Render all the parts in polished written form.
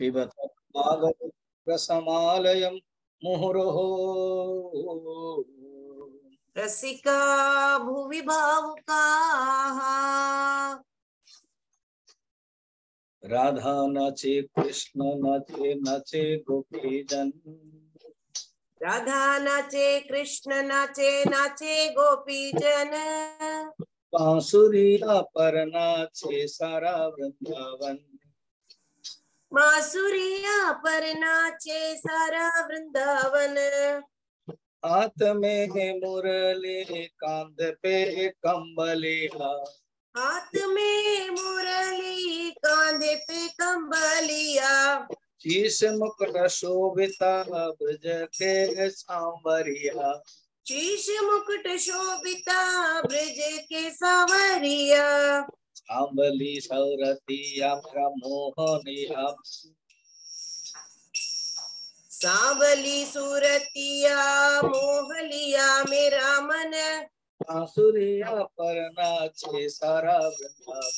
पिबत भागवत रसमालयं मुहुरहो। रसिका भुवि भावुकाः राधा नाचे कृष्ण नाचे नाचे गोपीजन। राधा नाचे कृष्ण नाचे नाचे गोपीजन। बांसुरिया पर नाचे सारा वृंदावन। बांसुरिया पर नाचे सारा वृंदावन। हाथ में है मुरली कांध पे कंबलिया। हाथ में मुरली कांधे पे कंबलिया। शीश मुकुट शोभिता ब्रज के सांवरिया। शीश मुकुट शोभिता ब्रज के सांवरिया। सांबली सौरतिया मेरा मोहनिया। सांवली सूरतिया मोहलिया मेरा मन। बांसुरिया पर नाचे सारा वृंदावन।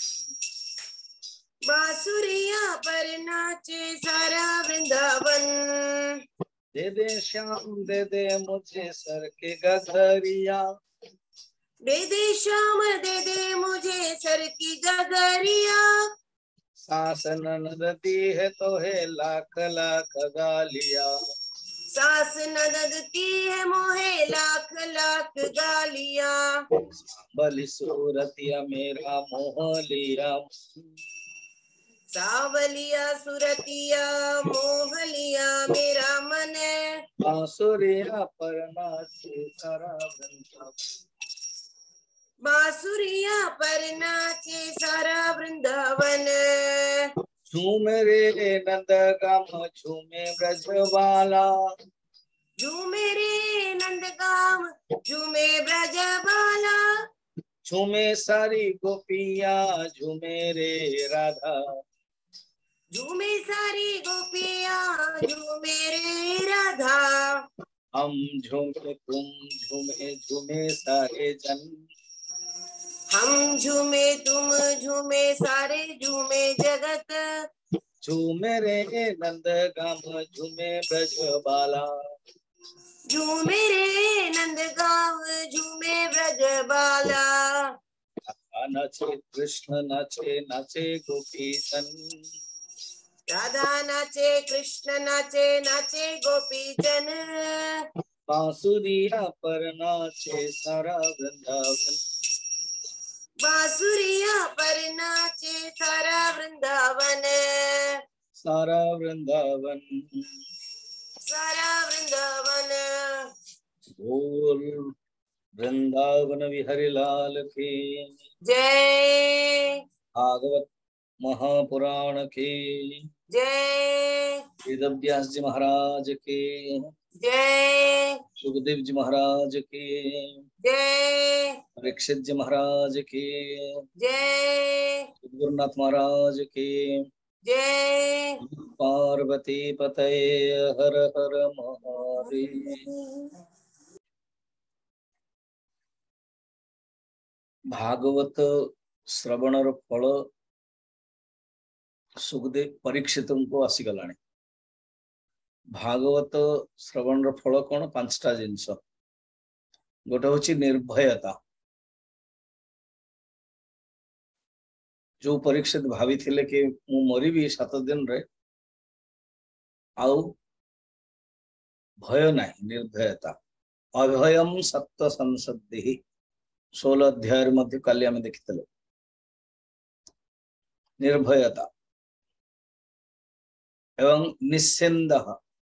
बांसुरिया पर नाचे सारा वृंदावन। दे दे श्याम दे दे मुझे सर के गगरिया। दे दे श्याम दे दे मुझे सर की गगरिया। सास ननद दी है तो है लाख लाख गालिया। सास ननद की है मोहे लाख लाख गालिया। बलि सूरतिया मेरा मोह लिया। सावलिया सुरतिया मोहलिया मेरा मन। बांसुरिया पर नाचे सारा वृंदावन। बांसुरिया पर नाचे सारा वृंदावन। झूमे रे नंद गाम झूमे ब्रजवाला। झूमे रे नंदगाम झूमे ब्रजबाला। झूमे सारी गोपिया झूमे रे राधा। झूमे सारी गोपिया झूमे रे राधा। हम झूमे तुम झूमे झूमे सारे जन। हम झूमे तुम झूमे सारे झूमे जगत। झूमे रे नंद गाम झूमे ब्रजबाला। झूमे रे नंदगांव झूमे ब्रजबाला। नाचे कृष्ण नाचे नाचे गोपीजन। राधा नाचे कृष्ण नाचे नाचे गोपीजन। बांसुरिया पर नाचे सारा वृंदावन। बांसुरिया पर नाचे सारा वृंदावन। सारा वृंदावन। सारा वृंदावन। बोल वृंदावन बिहारी लाल की जय। भागवत महापुराण की जय। वेद व्यास जी महाराज की जय। सुखदेव जी महाराज की जय। परीक्षित जी महाराज की जय। गुरुनाथ महाराज की जय। पार्वती पतये हर हर महादेव। भागवत श्रवणर फल सुखदेव परीक्षित को आसीगला। भागवत श्रवणर फल कौन पांचटा जिनस। गोटे हूँ निर्भयता। जो परीक्षित भावी थिले कि मु मरिबी 7 दिन रे आउ भय नहीं निर्भयता। अभयम सत्व संसद्धि 16 अध्याय मध्य काली आम देखी। निर्भयता एवं निश्चिंद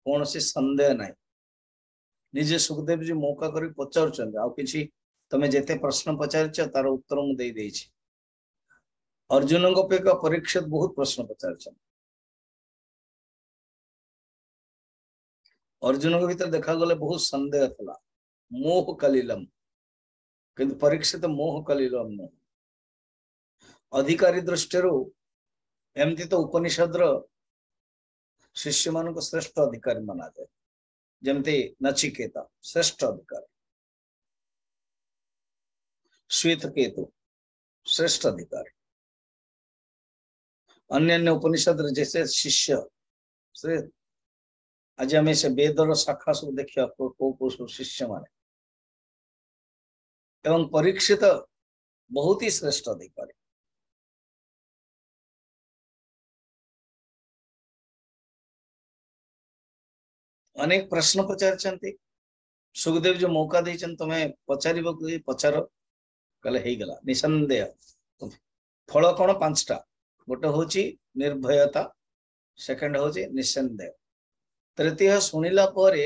कौन सी संदेह नहीं। निजे सुखदेव जी मौका कर पचार कि तमें जेते प्रश्न पचार तार उत्तर मुझे अर्जुन अपेक्षा परीक्षित बहुत प्रश्न पचार। अर्जुन के भीतर देखा गले बहुत संदेह था। मोह कलिलम किंतु परीक्षित मोह कलिलम नुह। अधिकारी दृष्टि एमती तो उपनिषद शिष्य मान को श्रेष्ठ अधिकारी मना जाए। जमती नचिकेता श्रेष्ठ अधिकारी। श्वेत केतु श्रेष्ठ अधिकारी। अन्य उपनिषद जैसे शिष्य से आज आम से वेदर शाखा सब देखा को सब शिष्य मान एवं परीक्षित बहुत ही श्रेष्ठ अधिकारी। अनेक प्रश्न पचार सुखदेव जो मौका देचन तुम्हें पचार पचार कले हो गला निसंदेह। फल कौन पांचटा गोटे हूँ निर्भयता सेकंड हूँ निसंदेह तृतीय शुणिला पर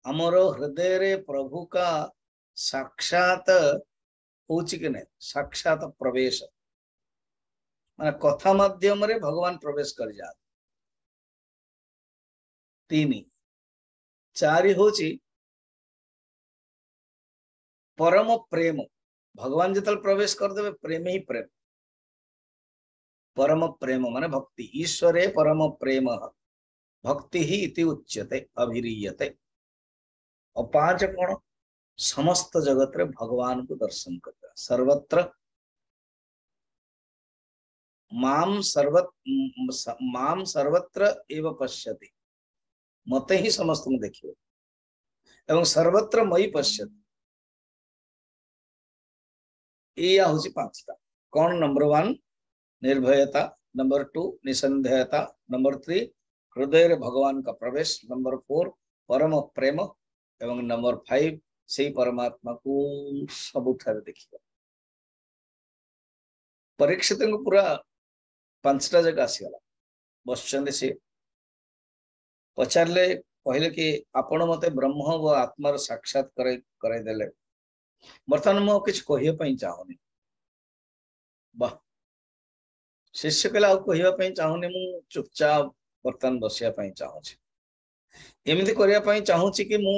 आमर हृदय रे प्रभु का साक्षात हो कि नहीं साक्षात प्रवेश माने कथा माध्यम रे भगवान प्रवेश कर जा। तीन चारि हूँ परम प्रेम भगवान जिते प्रवेश करदे प्रेम ही प्रेम परम प्रेम माने भक्ति ईश्वरे परम प्रेम भक्ति ही इति उच्यते अभिरीयते। और पांच कौन समस्त जगत रे भगवान को दर्शन करता सर्वत्र माम सर्वत्र एव पश्यति मते ही समस्त में देखिए एवं सर्वत्र मई पश्यति या हूँ पांचटा कौन नंबर 1 निर्भयता नंबर 2 निसंदेहता नंबर 3 हृदय रे भगवान का प्रवेश नंबर 4 परम प्रेम एवं नंबर 5 से परमात्मा को सबुठारे देखिए। परीक्षित को पूरा 5टा जगह आसीगला बसचंदे से पचारे कहले कि आपण मते ब्रह्म व आत्मार साक्षात करे देले बर्तमान मु किछ कहिया पई चाहुनी वाह शिष्य कहला कहवा पई चाहुनी मु चुपचाप बर्तमान बसिया पई चाहूची एमिति करिया पई चाहूची कि मु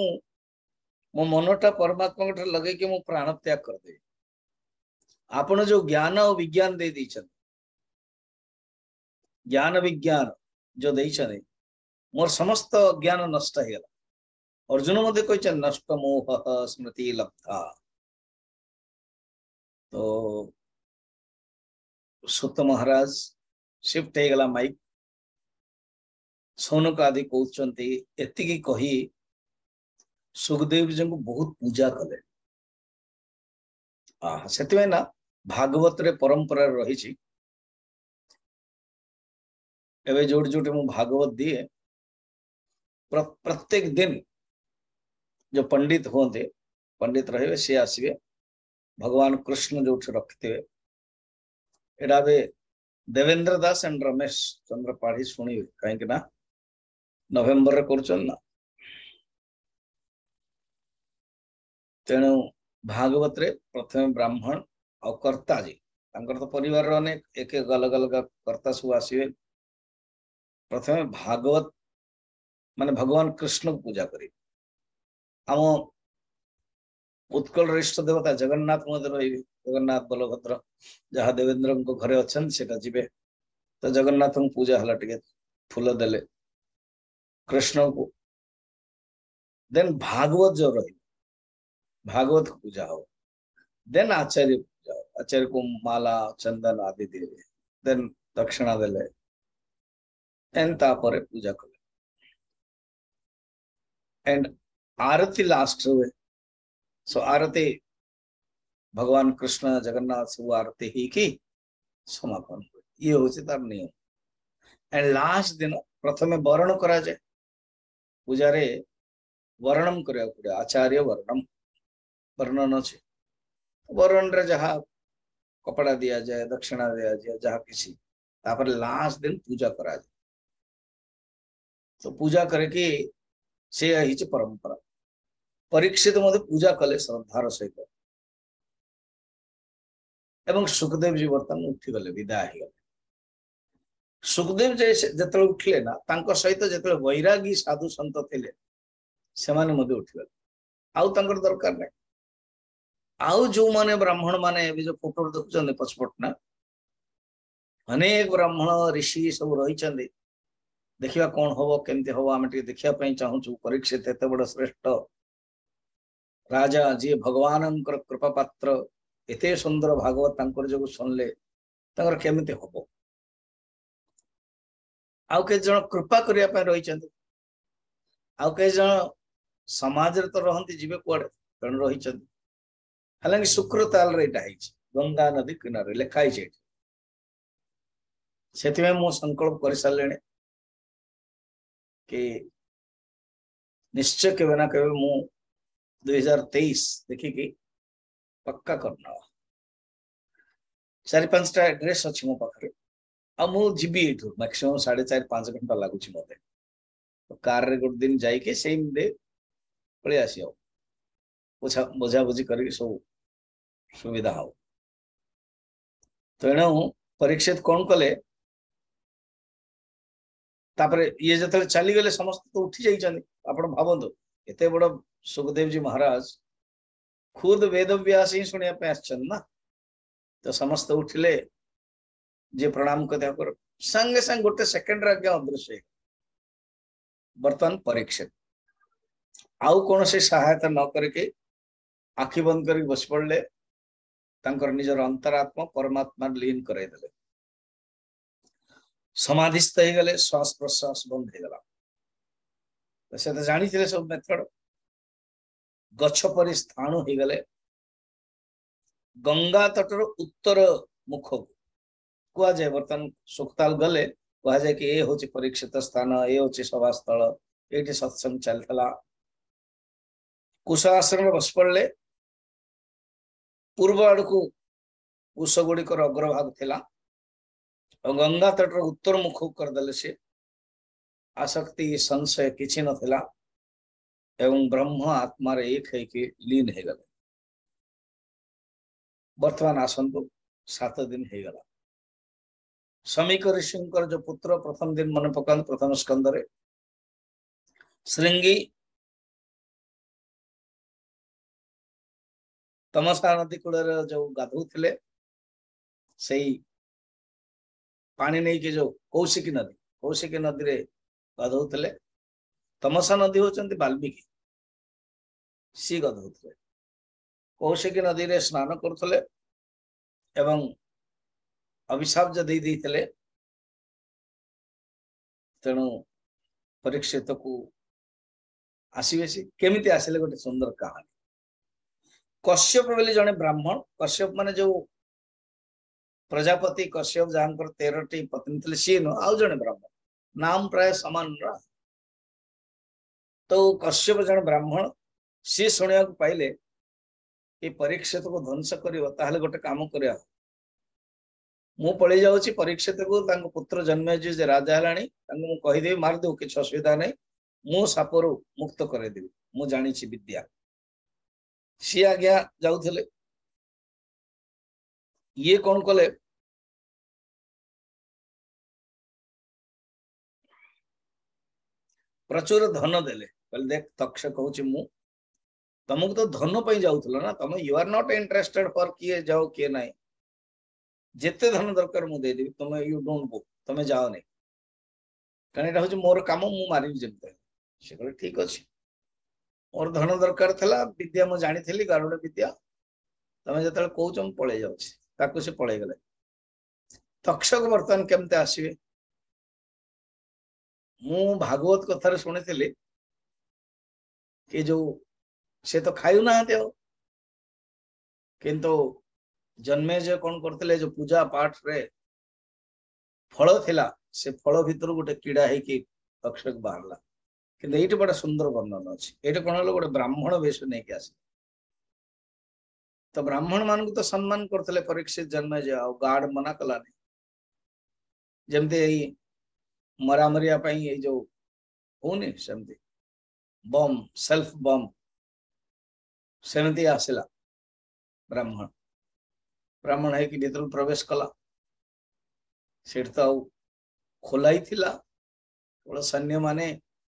मो मनटा परमात्मा के लगे कि मु प्राण त्याग कर दे। आपण जो ज्ञान और विज्ञान दे दी ज्ञान विज्ञान जो देइछने मोर समस्त ज्ञान नष्ट हो गला। अर्जुन मध्य कह नष्ट मोह स्मृति लब्धा तो सुत महाराज शिफ्ट हो गला माइक सोनक आदि कहते एति कही सुखदेव जी को बहुत पूजा कले से ना भागवत रे परंपरा रही एवं जोड़ जोटे मु भागवत दिए प्रत्येक दिन जो पंडित होते पंडित रहे सी आसवे भगवान कृष्ण जो रखिथे एटा देवेंद्र दास एंड रमेश चंद्र पाढ़ी शुणे कहीं ना नवेम्बर ना तेणु भागवत रे प्रथम ब्राह्मण और कर्ता जी तो परिवार अनेक एक अलग अलग कर्ता सब आसवे प्रथम भागवत माने भगवान कृष्ण को पूजा करी आम उत्कल इष्ट देवता जगन्नाथ मध्य रही जगन्नाथ बलभद्र जहाँ देवेंद्र को घरे अच्छा से जीवे तो जगन्नाथ को पूजा हला टिके फूल देले कृष्ण को देन भागवत जो रही भागवत को पूजा हो देन आचार्य पूजा हो आचार्य को माला चंदन आदि दे देन दक्षिणा देले एंड तापर पूजा कले एंड आरती लास्ट हुए सो आरती भगवान कृष्ण जगन्नाथ सब आरती ही की समापन हुए ये हूँ तार नियम एंड लास्ट दिन प्रथमे वर्ण करा जाए पूजारे वर्णम करिया पड़े आचार्य वर्णम वर्णन अच्छे वर्ण रे जहाँ कपड़ा दिया जाए दक्षिणा दिया जाए जहाँ किसी तापर लास्ट दिन पूजा करा जाए तो पूजा करके से ही परंपरा परीक्षित मध्य पूजा कले श्रद्धार सहित एवं सुखदेव जी बर्तमान उठीगले विदाय हो सुखदेव जी जिते उठिले ना तांको सहित जिते वैरागी साधु संत थिले सेमाने मध्य उठीगले आउ तांकर दरकार नहीं आउ जो माने ब्राह्मण माने जो फोटो देखुं पछपटना अनेक ब्राह्मण ऋषि सब रही देखिया कौन हम केमती हम आम देखा चाहूँ परीक्षित एत बड़ श्रेष्ठ राजा जी भगवान कृपा पात्र एत सुंदर भागवत जो सुनले केमती हम आउ के जन कृपा करिया पे रहिचंती आउ के जन समाज रे तो रहंती जीवे कोडे जन रहिचंती हालांकि शुक्र ताल रे एटा हिच गंगा नदी किनारे लिखाई छे सेति में मो संकल्प कर सालेने कि निश्चय के ना केबे मु 2023 देखि कि पक्का करना 4-5टा एड्रेस अछि मो पाखरे आ मु जीबी एठु मैक्सिमम 4.5 घंटा लागुची मते तो कार रे गुड दिन जाई के सेम डे पळे आसियो बुझा बुझा बुझी करके सब सुविधा हो तेणु परीक्षित कौन कले तापरे ये जतले चली गले समस्त तो उठी जाइछन आपण भाबंतु एते बड़ सुखदेव जी महाराज खुद वेद व्यास ही सुनिया पे आछन ना तो समस्त उठिले जे प्रणाम कथा कर संगे संग गोटे सेकंड रे अदृश्य बर्तन परीक्षित आउ कौन से सहायता न करके आखि बंद करके बस पड़ले तांकर निजर अंतरात्मा परमात्मा लीन कराई देले समाधिस्थ हो गले श्वास प्रश्वास बंद हो गला से तो जानी थे सब मेथड गछ पर स्थाणु हो गले गंगा तटर उत्तर मुख को कह जाए बर्तमान सुखताल गले कह जाए कि ये हूँ परीक्षित स्थान ये हूँ सभा स्थल ये सत्संग चलता कुशासन बस पड़े पूर्व आड़ को कुश गुड़िकर अग्रभाग थिला और गंगा तटर उत्तर मुख करदे से आसक्ति संशय किसी नथिला एवं ब्रह्म आत्मा रे एक है कि लीन हो गले वर्तमान आसंतु 7 दिन हो गला समीक ऋषिंकर जो पुत्र प्रथम दिन मन पकान प्रथम स्कंद रे श्रृंगी तमसा नदी कूल जो गाधु थे से पानी नहीं के जो कौशिकी नदी रे गाधौले तमसा नदी होचंती वाल्मीकि सी गाधौले कौशिकी नदी रे स्नान करथले एवं अभिशाप जो दे देइथले तेणु परीक्षित को आसीबे से केमिति आसिले गोटे सुंदर कहानी कश्यप बोली जने ब्राह्मण कश्यप माने जो प्रजापति कश्यप जहां 13टी पत्नी थे सी न आउ जने ब्राह्मण नाम प्राय समान रा तो कश्यप जने ब्राह्मण सी सुनिया पाइले कि परीक्षित को ध्वंस करियो ताहले गोटे काम करिया मु पळी जाउची परीक्षित को तांको पुत्र जन्मे जे राजा हलाणी तांको मु कहि देबी मार दो किछ असुविधा नै मु सापरु मुक्त करे देबी मु जानि छी विद्या सी आज्ञा जाउथले ये कौन कले प्रचुर धन देले कहले देख तक्षक कहूची मु तुमको तो धन पे जाउथलो ना तुम you are not interested for किए जाओ किए नहीं जेते धन दरकार मु दे देबी तुम यू डोंट गो तुम जाओ नहीं कारण एटा होची मोर काम मु मारिबी जेते से कहले ठीक अछि मोर धन दरकार थला विद्या मु जानि थली गारुड़ विद्या तुम जतले कहूच मु पळे जाउछी ताकू से पळे गले तक्षक वर्तमान केमते आसीबे मु भागवत कथार शुणी कि जो से तो खायु ना किंतु जन्मे जो कौन करते जो पूजा पाठ रे फल थिला से फल भितर गोटे कीड़ा है कि तक्षक बाहरला किंतु ये बड़ा सुंदर वर्णन अच्छी ये कौन हल गोटे ब्राह्मण वेश नहीं कि आस तो ब्राह्मण मान को तो सम्मान करते परीक्षित जन्मे जो गार्ड मना कलानी जमती मरामरिया ये जो होनी सेमती बम सेल्फ बम सेमती आसला ब्राह्मण ब्राह्मण है कि भीतर प्रवेश कला सेठ तो खोलाई थिला केवल सैन्य माने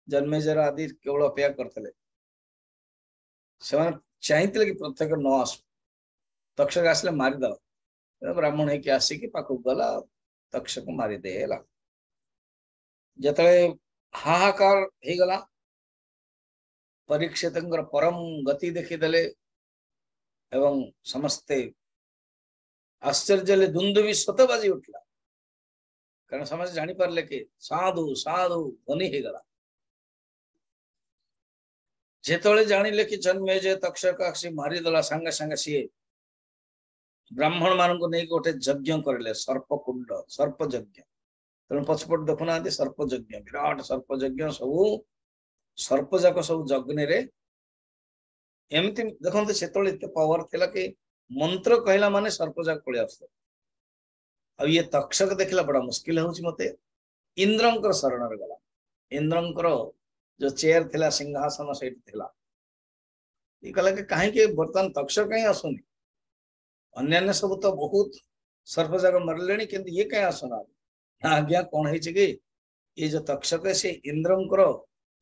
जन्मेजर आदि केवल अपेक्षा करते चाहिए कि प्रत्येक न आसु तक्षक आसले मारिद ब्राह्मण है कि आसिक पाक गला तक्षक मारिदेला जतले हाहाकार हो गला परीक्षित परम गति देखीदे एवं समस्ते आश्चर्य दुंदुबी स्वत बाजी उठला कारण समस्त जानी पारले कि साधु साधु ध्वनि हो गला जेतले जानिले कि जन्मेजय तक्षक आसी मारिदेला संगे संगे सी ब्राह्मण मान को नहीं गोटे यज्ञ करले सर्पकुंड सर्प यज्ञ तेणु पछपट देखुना सर्प यज्ञ विराट सर्प यज्ञ सब सर्प जाक सब यज्ञ रे एमती देखते से पावर थिला कि मंत्र कहला माने सर्प जाक पड़े आस ये तक्षक देखला बड़ा मुश्किल होची मते इंद्रंकर शरण रे गला इंद्रंकर जो चेयर थिला सिंहासन सेठ थिला ये कहला कि काहे के बर्तन तक्षक कहीं आसुनी अन्य सब तो बहुत सर्प जाक मरले किंतु ये कहीं आसना आज्ञा कौन है कि ये जो तक्षक है से इंद्रंकर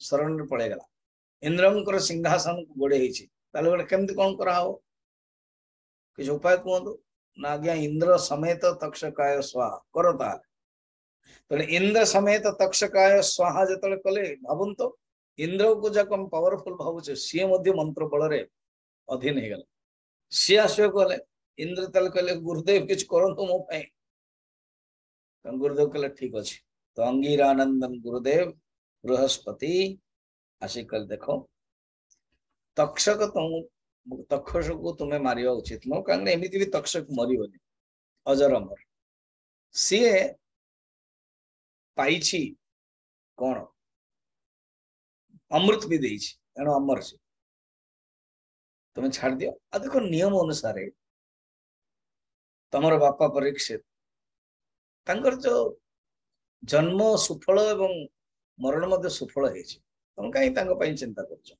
शरण रे पड़े गला इंद्रंकर सिंहासन को गोड़े होची ताले गोटे केमती कौन करा हो किछ उपाय कहतु ना आज्ञा इंद्र समेत तक्षकाय स्वाहा करो ताले इंद्र समेत तक्षकाय स्वाहा जतले कले भाबुन तो इंद्र को जाक हम पावरफुल भावुचे सी मध्य मंत्र बल रे अधीन हो गला सी आसो कले इंद्र ताले कहले गुरुदेव किछ करंतु मो पई गुरुदेव कहले ठीक अच्छे तो अंगीरानंदन गुरुदेव बृहस्पति आशी कल देखो तक्षक तक्षक को तुम्हें मारिया उचित नो कारण एमती भी तक्षक मरिबनी अजर अमर सी पाइछि कौन अमृत भी देछि तेणु अमर से तुम्हें छाड़ दियो आ देखो नियम अनुसार तमर बापा परीक्षित तांकर जो जन्म सुफल एवं मरण मध्य सुफल होइछि तुम कहीं तांको पई चिंता करछ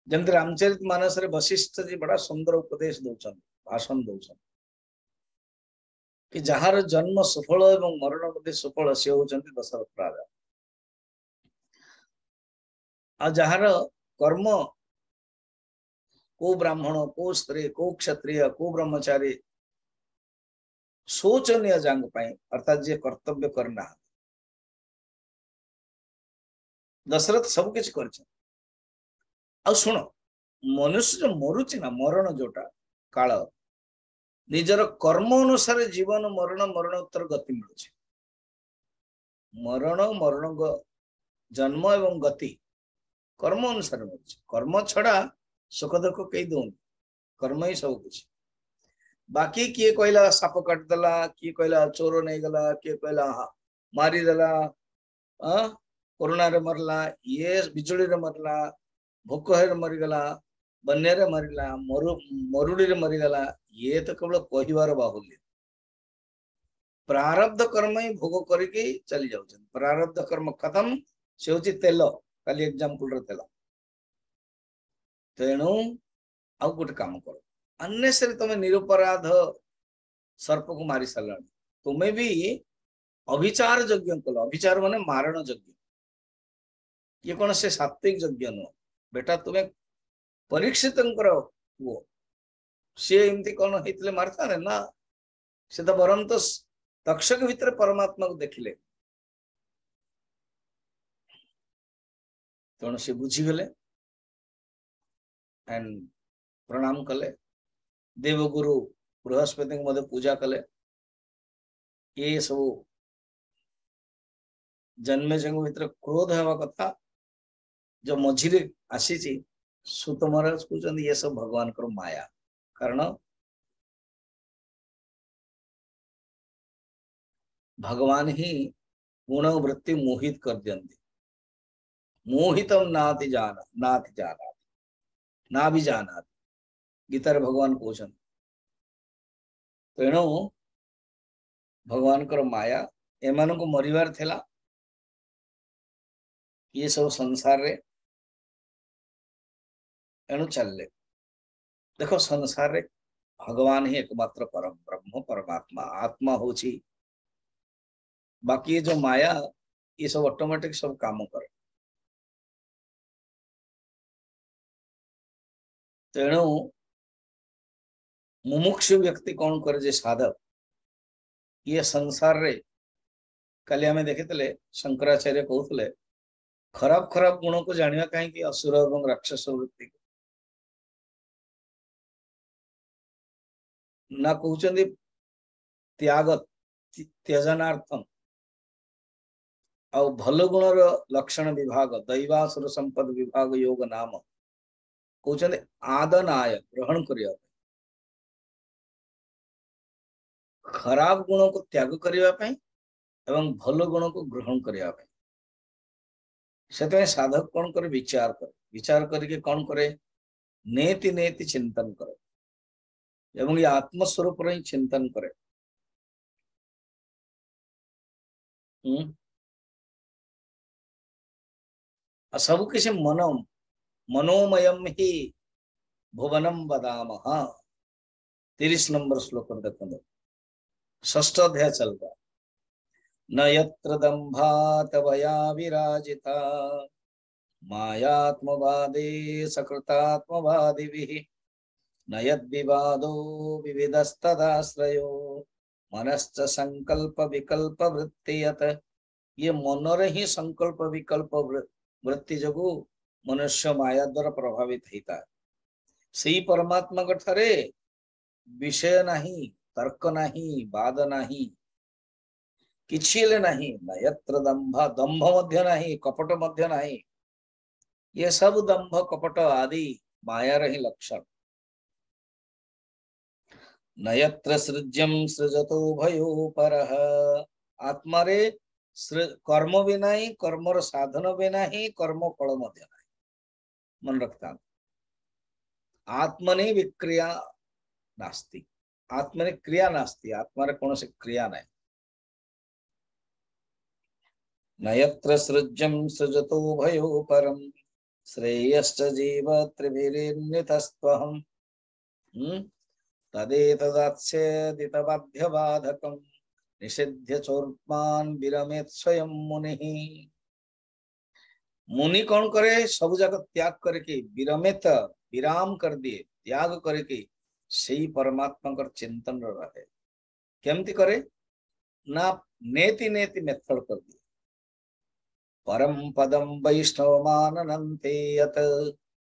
जमते रामचरित मानस रे वशिष्ठ जी बड़ा सुंदर उपदेश दउछन भाषण दउछन कि जहार जन्म सुफल एवं मरण मध्य सुफल से होचंती दशरथ राजा आ जहार कर्म को ब्राह्मण को स्त्री को क्षत्रिय को ब्रह्मचारी शोचनीय जांग पाई अर्थात जे कर्तव्य करना दशरथ सब किछ करछन आ सुनो मनुष्य जो मरुची ना मरण जोटा काल निजर कर्म अनुसार जीवन मरण मरणोत्तर गति मिलुଛି मरण मरण जन्म एवं गति कर्म अनुसार मिलुଛି कर्म छड़ा सुख दुख कई दउन कर्म ही सब कुछ बाकी किए कहला साप काटदेला किए कहला चोर नहीं गला किए कहला मारिदेला कोरोना रे मरला ये बिजुड़ी रे मरला भोक है मरीगला बन्या रे मरला मरुड़ी रे मरीगला ये तो केवल कहबार बाहुल्य प्रारब्ध कर्म ही भोग करके चली जाउछन प्रारब्ध कर्म खत्म से होची तेल काली एग्जांपल रे तेल तेणु आउ गोटे काम करो अन्यसरी तुम्हें निरपराध सर्प को मारी सारा तुम्हें भी अभिचार यज्ञ कल अभिचार माने मारण यज्ञ ये कौन से सात्विक यज्ञ नुह बेटा तुम्हें परीक्षित पुओ सी एमती कौन होते मारता ना से तो बरम तो तक्षक भितर परमात्मा को देखिले तेणु से बुझीगले एंड प्रणाम कले देवगुरु बृहस्पति को पूजा कले ये सब जन्मे जंग भीतर क्रोध हवा कथा जो मझिरे आसी सुत महाराज कहते ये सब भगवान को माया कारण भगवान ही गुण वृत्ति मोहित कर दियंती मोहितम नाति जाना ना भी जाना गीतार भगवान कहते तेणु भगवान को माया एमान को मरिवार थिला ये सब संसार रे एणु चलले देखो संसार रे भगवान ही एकमात्र परम ब्रह्म परमात्मा आत्मा होची बाकी जो माया ये सब ऑटोमेटिक सब काम करे तेणु मुमुक्षु व्यक्ति कौन करे जे साधक ये संसार रे काली आमे देखितले शंकराचार्य कहते खराब खराब गुण को जानिया कहीं असुर और राक्षस वृत्ति को ना कहते त्याग त्यजनार्थम और भल गुणर लक्षण विभाग दैवासुर संपद विभाग योग नाम कहते आदनाय ग्रहण करिया खराब गुण को त्याग करिया एवं भल गुण को ग्रहण करिया से साधक कौन करे विचार करके कौन करे नेति नेति चिंतन करे एवं ये आत्मस्वरूप ही चिंतन करे। सब किसी मनोमयम ही भुवनम वदामः 30 नंबर श्लोक देखो षष्ठ अध्याय चलता न यत्र दंभात वया विराजिता मायात्मवादे सकृतात्मवादिभिः न यद्विवादो विविधस्तदाश्रयो मनश्च संकल्प विकल्प वृत्तियत ये मनर ही संकल्प विकल्प वृत्ति जगु मनुष्य माया द्वारा प्रभावित होता है। सही परमात्मा ठारे विषय नहीं तर्क नहीं वाद नहीं किछि ले नहीं न यत्र दंभ दंभ मध्य नहीं कपट मध्य नहीं ये सब दंभ कपट आदि माया ही लक्षण। न यत्र सृज्यम सृजतो भयो परः आत्मा रे कर्म भी नहीं कर्मर साधन भी नहीं कर्म फल मध्य नहीं मन रखता आत्मनि विक्रिया नास्ति आत्मनि क्रिया नास्ति आत्मा रे कौन से क्रिया नहीं। न यत्र सृज्यम सृजतो भयो परम श्रेयश्च जीव त्रिभिर्नितस्त्वहम् तदेतदास्येदितबाध्यबाधकम् निषिध्य चोर्मान् विरमेत् स्वयं मुनिः मुनि कौन करे सब जगत त्याग करके विरमेत विराम कर दिए त्याग करके सही परमात्मा का चिंतन रहे केमती करे ना नेति नेति मेथड कर दिए परम पदम वैष्णवमानन्ते यत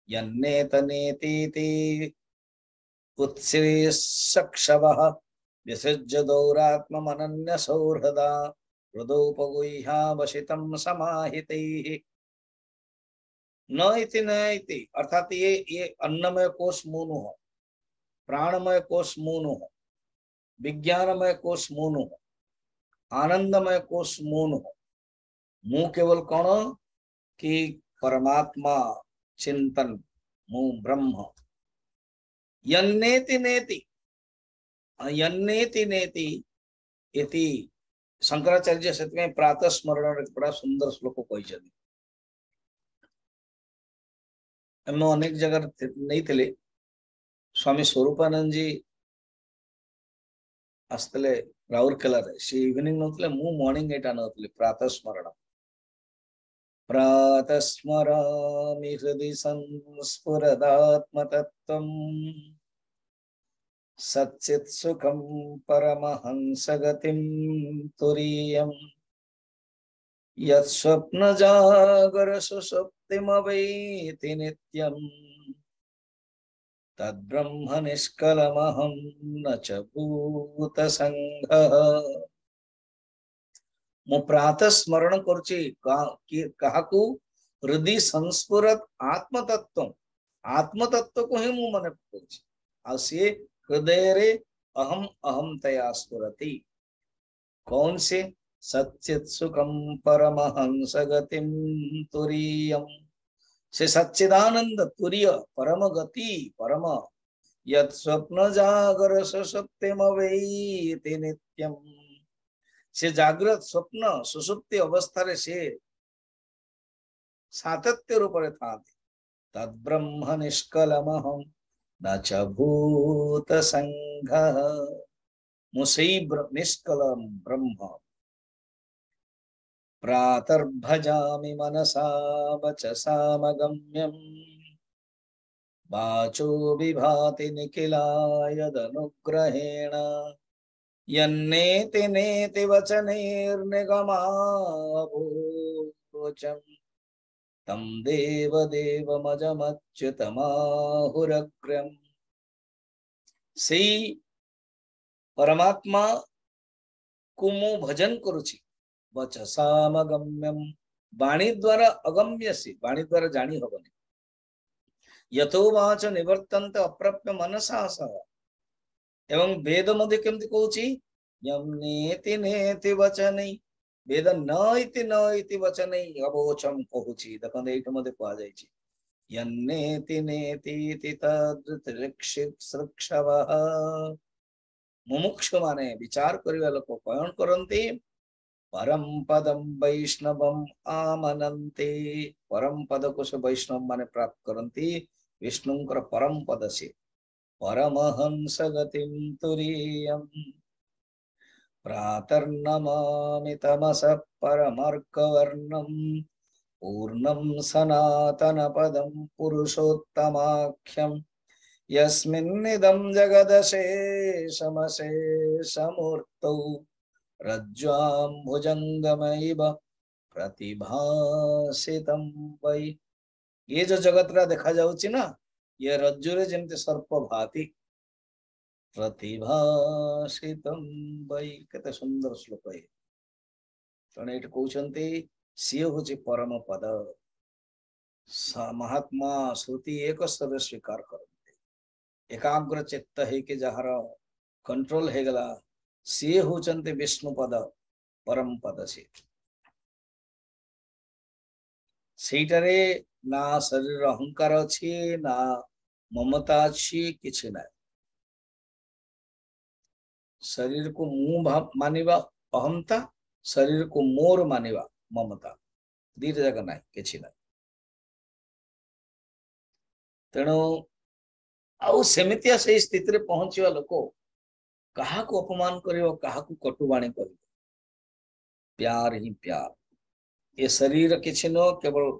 यन्नेत नेतीति उत्सिषक्षवः विसृज्य दौरात्ममनन्य सौहृदा हृदोपगुह्यावशितं समाहितैः न इति न इति अर्थात ये अन्नमय कोश मूनु हो प्राणमय कोश मूनु हो विज्ञानमय कोश मूनु हो आनंदमय कोश मूनु हो मुंह केवल कौन कि परमात्मा चिंतन मुंह ब्रह्म यन्नेति नेति यन्नेति नेति इति शंकराचार्य से प्रातः स्मरण बड़ा सुंदर श्लोक कही अनेक जगह नहीं थे स्वामी स्वरूपानंद जी आसते राउरकेला सी इवनिंग नौले मु मॉर्निंग एटा नौली प्रातः स्मरण प्रातः स्मरामि हृदि संस्फुरदात्मतत्त्वम् सच्चित् सुखं परमहंसगतिं तुरीयम् यत्स्वप्न जागर सुषुप्तिमवैति नित्यम् तद्ब्रह्म निष्कलमहं न च भूतसंघः मु प्रातः स्मरण करुची काहाकू हृदय संस्फुरत आत्मतत्व को ही मु मन पकौची आ से हृदय रे अहम अहम तया स्फुरति कौन से सच्चित् सुखम परमहंस गतिम तुरीयम से सच्चिदानंद तुरीय परम गति परम यत् स्वप्न जागर सुषुप्तिमवैति नित्यम से जागृत स्वप्न सुषुप्ति अवस्था रे से सातत्य रूप रे था तद्ब्रह्म निष्कलमहं न च भूत संघः मुसई निष्कलम ब्रह्म प्रातर्भजामि मनसा वचसा मगम्यम् वाचो विभाति निखिलायदनुग्रहेण यन्नेति नेति वचनैर्निगमावोचम् तं देवदेवमजमच्युतमाहुरग्र्यम्। सही परमात्मा मु भजन करुछि वचसामगम्यम वाणी द्वारा अगम्य सी वाणी द्वारा जानी हबनी यथो वाच निवर्तन्त अप्राप्य मनसा सह एवं वेद मध्य केमति कहूछि यम नेति नेति वचनै वेद न इति वचनै अवोचम कहूछि देखन एठ मध्य कहा जाय छी यन्नेति नेति इति तद्रिक्षित सृक्षवः मुमुक्षु माने विचार करिवा लोक कौन करन्ति परम पदम वैष्णवम आमनन्ते परम पद को से वैष्णव माने प्राप्त करन्ति विष्णुंकर परम पद से परमहंस गतिम तुरीयम प्रातर्नमामि तमसः परमर्कवर्णम पूर्णं सनातन पदम पुरुषोत्तमाख्यम यस्मिन्निदं जगदशेषमशेषमूर्तौ रज्ज्वां भुजंगमैव प्रतिभासितं वै ये जो जगतरा देखा जाउची ना ये रज्जुरे जेमते सर्प भाति प्रतिभासितं वै केते सुंदर श्लोक है तणे एट कहउछन्ते सिए होची परम पद महात्मा श्रुति एक स्वर स्वीकार करते एकाग्र चित्त है कि जहार कंट्रोल है गला सी होचंते विष्णु पद परम पद सेटारे ना शरीर अहंकार अच्छी ना ममता अच्छी किछि ना शरीर को मु मानिबा अहमता शरीर को मोर मानिबा ममता दीट जगह ना किछि ना तेणु आउ सेमितिया से स्थिति रे पहुंचवा लोक कहा को अपमान करियो कहा को कटुवाणी करियो प्यार ही प्यार ये शरीर किछि न केवल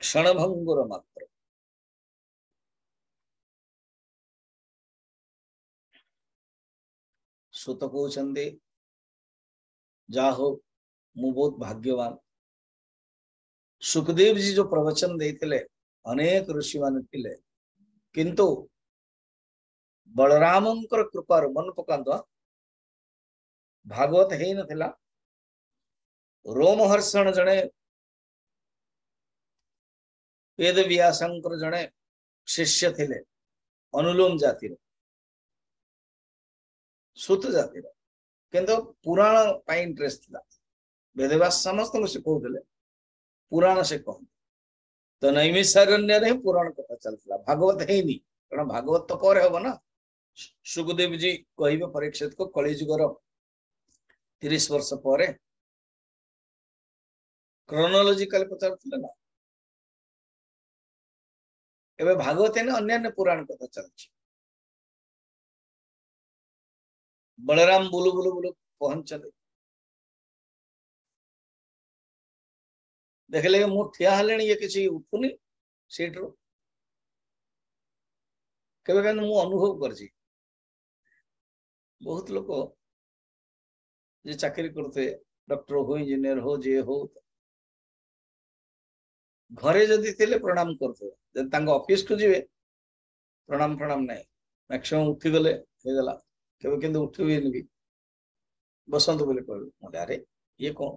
क्षणभंगुर मात्र सुत कहउछन्ते जाहो मु बहुत भाग्यवान सुखदेव जी जो प्रवचन देथिले अनेक ऋषि मान थिले किंतु बलरामंकर कृपा मन पकांत भागवत है नथिला रोमहर्षण जने वेद व्यासंकर जने शिष्य थिले अनुलोम जातिर सुत जातिर किंतु पुराण पाई इंटरेस्ट था वेदव्यास समस्त को सिखौथिले पुराण से कहते तो नैमिषारण्य रे पुराण कथा चलता भागवत है नहीं कारण भागवत तो पर हम ना सुखदेव जी कहिबे परीक्षित को कलिजुगर 30 वर्ष पर क्रोनोलॉजिकल पचारथिले ना एबे भागवत ने अन्य पुराण कथा चलछि बलराम बुलु बुलु बुलु पहुंचले देखले मु ठिया हलेनी ये किसी उठुनी सीट रो केबे केन मु अनुभव करछि बहुत लोग जे चाकरी करते डॉक्टर हो इंजीनियर हो जे हो घरे जदि थिले प्रणाम करते जदि तांग ऑफिस को जीवे प्रणाम प्रणाम नहीं मैक्सिमम उठी गले हे गला केबे किंतु उठिबेनी भी बसंत बोले कहबे अरे ये कौन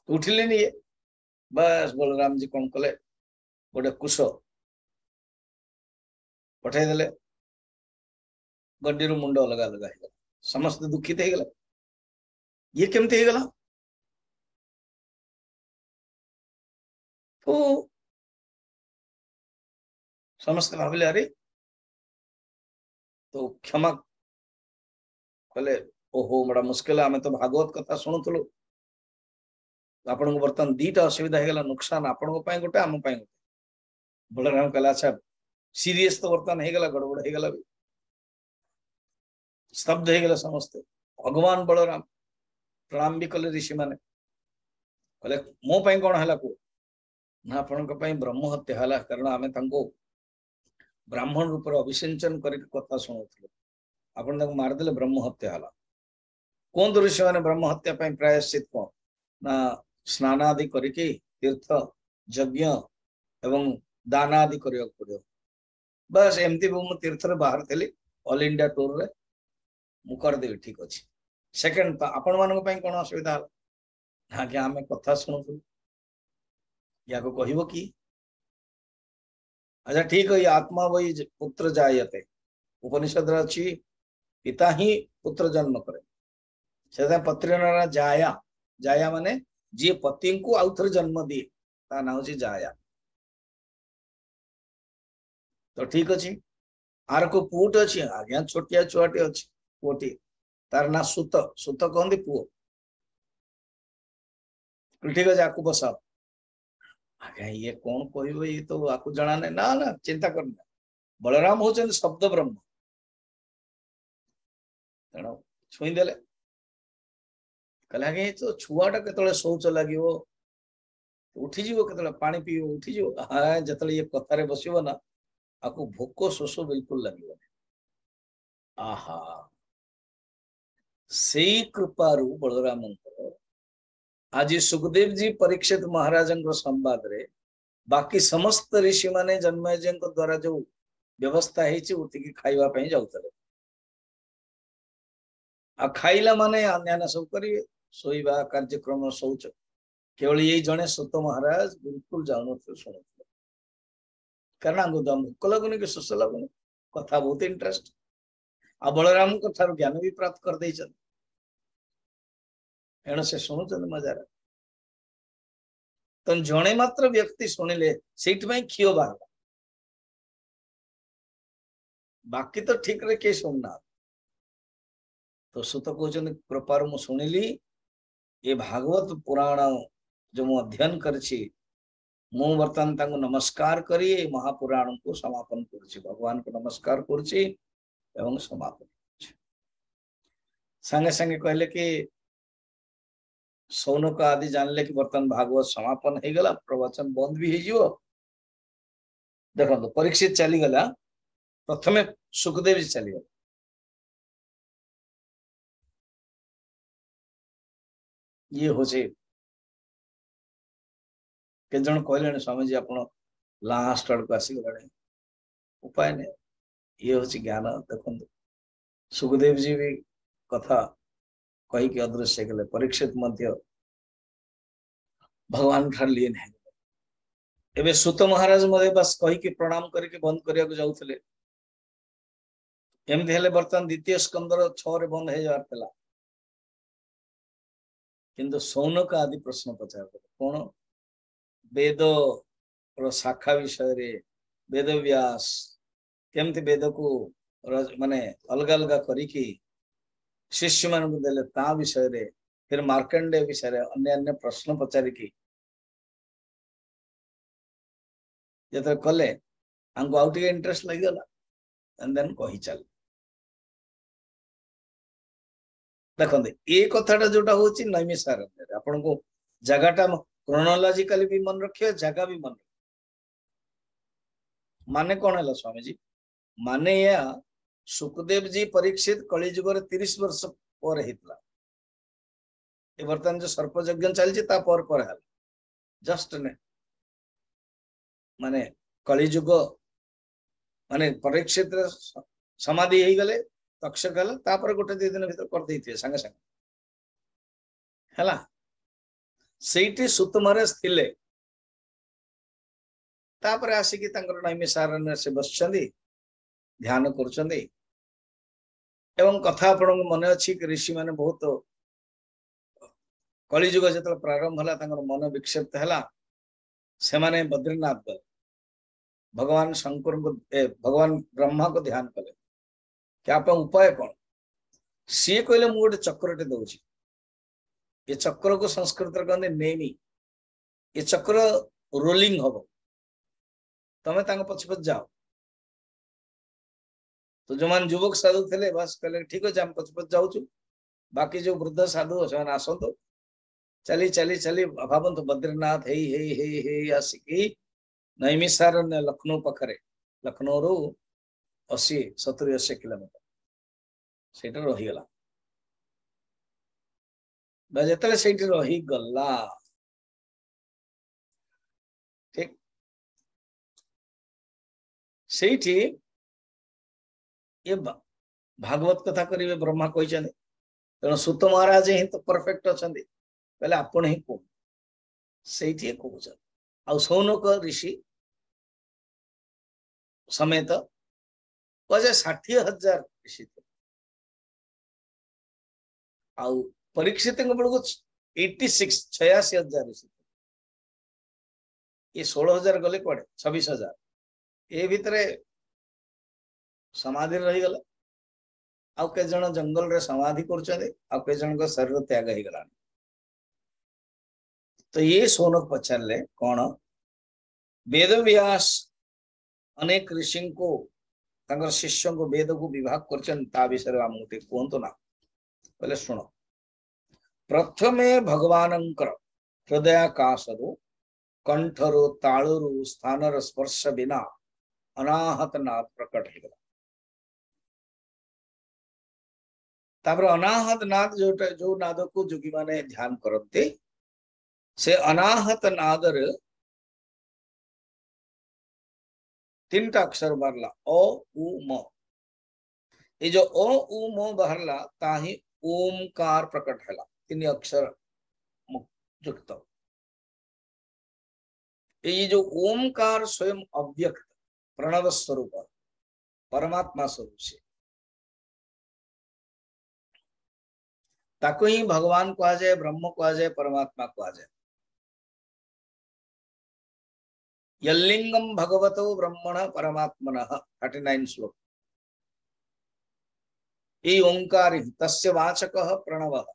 उठिले नहीं बस बलराम जी कौन कले गोटे कुश पठाई देले गड्डी मुंड अलग अलग हो समस्त दुखित हो गला ये केमती हो गला तो समस्त भाविले अरे तो क्षमा कले ओहो बड़ा मुश्किल आम तो भागवत कथा शुणुलु आपण को बर्तमान दीटा असुविधा है नुकसान आपण गोटे आम गोटे बलराम कहला अच्छा सीरियस तो बर्तमान हो गला गड़बड़ हो गला स्तब्ध हो गला समस्ते भगवान बलराम प्रणाम भी कले ऋषि माने कहले मो पई कोन हला को ना आपण को पई ब्रह्म हत्या हला कारण आमे तांको ब्राह्मण रूप अभिषेचन करके कथा शुणुथले आपण तांको मार देले ब्रह्म हत्या हला कोन ऋषि माने ब्रह्म हत्या पई प्रायश्चित कोन ना स्नानादि करके तीर्थ यज्ञ एवं दान आदि करने पड़ो बस एमती मु तीर्थ बाहर थी ऑल इंडिया टूर रे मु करदेवी ठीक अच्छे सेकेंड आपण मान कौन असुविधा आज्ञा आम कथा शुणु या कह कि अच्छा ठीक है आत्मा वही पुत्र जायते उपनिषद अच्छी पिता ही पुत्र जन्म करे से पत्री ना जाया जाया माने जी पति को आउ थे जन्म दिए ता ना हूँ जाया तो ठीक अच्छे आर को पुटे अच्छी आज्ञा छोटिया छुआटे अच्छी पुटी तार ना सुत सुत कहते पुओ ठीक अच्छे आपको बसाओ आज्ञा ये कौन कह ये तो आपको जना नहीं ना ना चिंता करना बलराम होचन शब्द ब्रह्म तेणु छुईदे कहले आगे तो छुआटा के शौच लगे उठीज के पानी पीव उठीज हाँ जो ये कथार बस ना आपको भोक शोष बिल्कुल लगे आहा से कृपारू बलराम आज सुखदेव जी परीक्षित महाराज संवाद रे बाकी समस्त ऋषि माने जन्मेजय द्वारा जो व्यवस्था उठिकी खाइबा जाउतले आ खाइला माने अन्य सब करेंगे शोवा कार्यक्रम शौच केवल ये जड़े सुत महाराज बिल्कुल जाऊन शुणु कारण भोक लगुनि कि शोष लगुनि कथा बहुत इंटरेस्ट आ बलराम ठार ज्ञान भी प्राप्त कर दे एणु से शुणुं मजार तो जड़े मात्र व्यक्ति शुणिले से क्षीय बाहर बाकी तो ठीक रे के शुणुना तो सुत कहते कृपार मु शुणिली ये भागवत पुराण जो मु अध्ययन करछि मु वर्तमान तांको नमस्कार करी महापुराण को समापन करछि भगवान को नमस्कार करछि एवं समापन करछि संगे संगे कहले कि सौनक आदि जानले कि वर्तमान भागवत समापन हो गला प्रवचन बंद भी हो देखो परीक्षित चली गला प्रथमे सुखदेव जी चली गला ये होचे के जन कहले स्वामी जी आपण लास्ट आड़ को आसी गले उपाय नहीं ये होची ज्ञान देखो सुखदेव जी भी कथा कही कि अदृश्य गले परीक्षित मध्य भगवान ठार लिए नहीं एबे सुत महाराज मधे बस कही कि प्रणाम करके बंद करिया को जाउथले एमती हेले वर्तमान द्वितीय स्कंदर 6 रे बंद हो जावार थला किंतु सौनक आदि प्रश्न पचार कौन वेद रो शाखा विषय रे वेद व्यास केमती वेद को माने अलग अलग करिकी शिष्य मान को देले ता विषय रे फिर मार्कंडे विषय रे अन्य अन्य प्रश्न पचारिकी जत कले हमको आउट इंटरेस्ट लगी गला एंड देन कही चल देखते ये कथाटा जोटा हूँ नैमिषारण्य आपन को जगहटा क्रोनोलॉजिकली भी मन रखिए जगह भी मन माने कौन है स्वामी जी माने या सुखदेव जी परीक्षित कलिजुग 30 वर्ष पर हितला ए वर्तमान जो सर्पयज्ञ चलछि ता पर हल जस्ट ने माने कलिजुग माने परीक्षित समाधि हो गले तक्षक हल तापर गोटे 2 दिन भीतर कर देथिए संगे संगे हला सेठी सुत महाराज थिले तापर आसिकी तंकर नैमिषारण्य से बसछंदी ध्यान करछंदी एवं कथा आपण मन अछि कि ऋषि माने बहुत कलिजुग जत प्रारंभ हला तंकर मन विक्षिप्त हला से माने बद्रीनाथ गले भगवान शंकर को भगवान ब्रह्मा को ध्यान कले क्या आप उपाय कौन सी कहले मु गोटे चक्रटे दउछि ये चक्र को संस्कृत कहते नेमी ये चक्र रोलिंग हम तमें पछ पछ जाओ तो जो मान युवक साधु थे बस कहले ठीक अच्छे आम पछ पछ जाऊँ बाकी जो वृद्ध साधु से आसतु चली चली चली भावतु बद्रीनाथ हे आसिकी नैमिषारण्य लखनऊ पाखरे लखनऊ रु 80-70-80 किलोमीटर से रहीगला जिते से रहीगला ठीक ସେଇଠି ये भागवत कथा करेंगे ब्रह्मा कहते तेणु सुत महाराज ही तो परफेक्ट अच्छा कहले आपण ही कह से कह आ सौनक ऋषि समेत कहे 60,000 ऋषि थे आउ परीक्षित बेलू 86,000 ऋषि थे ये 16,000 गले कड़े 26,000 ये भितर समाधि रही गला आउ के जन जंगल रे समाधि कर जन शरीर त्याग हो गला तो ये सौनक पचारे कौन वेद व्यास अनेक ऋषि को शिष्य को वेद को विभाग कर विषय आम कहतु ना बोले शुण प्रथमे भगवान हृदयाकाशरु कंठरु तालुरु स्थानर स्पर्श बिना अनाहत नाद प्रकट हो तापर अनाहत नाद जो नाद को जोगी माने ध्यान करते से अनाहत नादर 3टा अक्षर बाहरला अ उ म ये जो अ उ म बाहरला ताही ओमकार प्रकट हैला 3 अक्षर युक्त ये जो ओमकार स्वयं अव्यक्त प्रणव स्वरूप परमात्मा स्वरूप से ताको ही भगवान कहा जाए ब्रह्म कहा जाए परमात्मा कहा जाए यल्लिंगम भगवतो ब्रह्मण परमात्मनः 39 श्लोक ये ओंकार ही तस्य वाचकः प्रणवः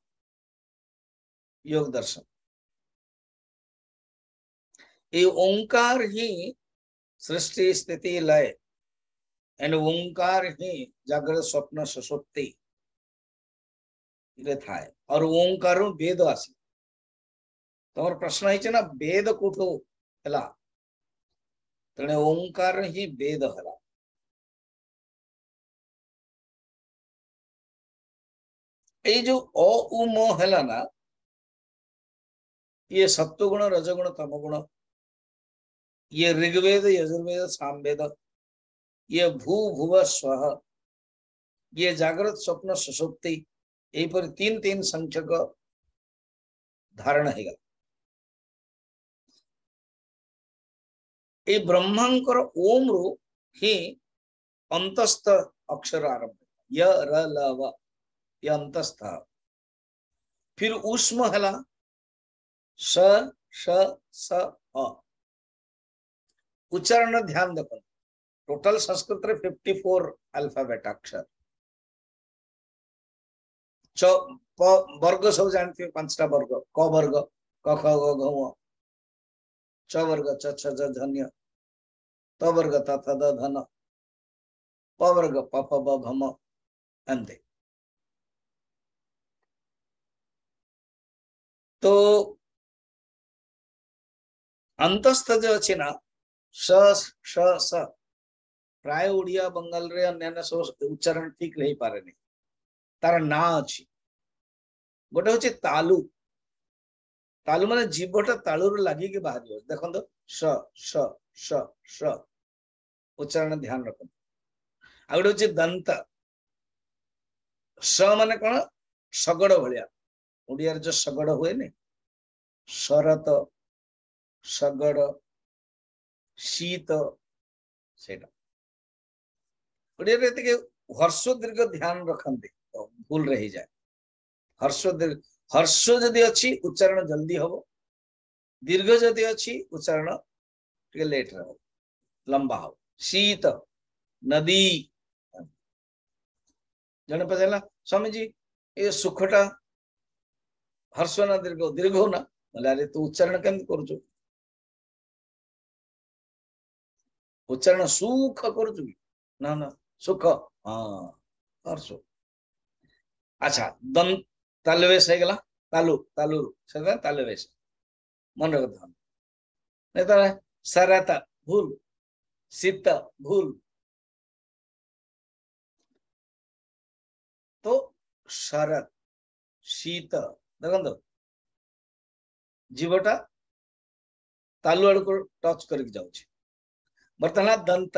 योग दर्शन ये ओंकार ही सृष्टि स्थिति लय एंड ओंकार ही जागृत स्वप्न सुषुप्ति थाए और ओंकार वेद आसी तुम प्रश्न है ना वेद कोठो हला तेने ओंकार ही वेद हला ये जो अ उ म हला ना ये सत्वगुण रजगुण तमगुण ये ऋग्वेद यजुर्वेद सामवेद ये भू भुव स्वः ये जागृत स्वप्न सुषुप्ति यही पर 3 संख्यक धारण है ये ब्रह्मांकर ओम रु ही अंतस्थ अक्षर आरंभ य र ल व ये अंतस्थ फिर उष्म हला स श स अ उच्चारण ध्यान देखो टोटल संस्कृत रे 54 अल्फाबेट अक्षर वर्ग सब जानते 5टा वर्ग क वर्ग क ख ग घ ङ च वर्ग च छ ज धन्य त वर्ग त थ द धन प वर्ग प फ ब भ म अंते तो अंतस्थ जो अच्छे ना स श स प्राय ओडिया बंगाल रे अन्य सब उच्चारण ठीक रही पारे नहीं तार ना अच्छी गोटे हूँ तालु तालु माने जीवटा तालुर लगी के बाहर देखो तो स स स स उच्चारण ध्यान रख आ गोटे हूँ दंत स माने कौन शगड़ भाया ओडिया जो शगड़ हुए नहीं शरत शगड़ शीत से हर्ष दीर्घ ध्यान रखते तो भूल रही जाए हर्ष दीर्घ हर्ष जदि अच्छी उच्चारण जल्दी हम दीर्घ जदि अच्छी उच्चारण लेट रहो लंबा हो शीत नदी जने पचारा स्वामी जी ये सुखटा हर्ष ना दीर्घ दीर्घ हो ना बोले अरे तू उच्चारण केमती कर उच्चारण सुख कर ना ना सुख हाँ हर्ष अच्छा दंत तालवेश है गला तालु तालु से तालवेश मन रख नहीं तो शरत भूल शीत भूल तो शरत शीत देखो जीवटा तालु आड़ को टच कर बर्तमान दंत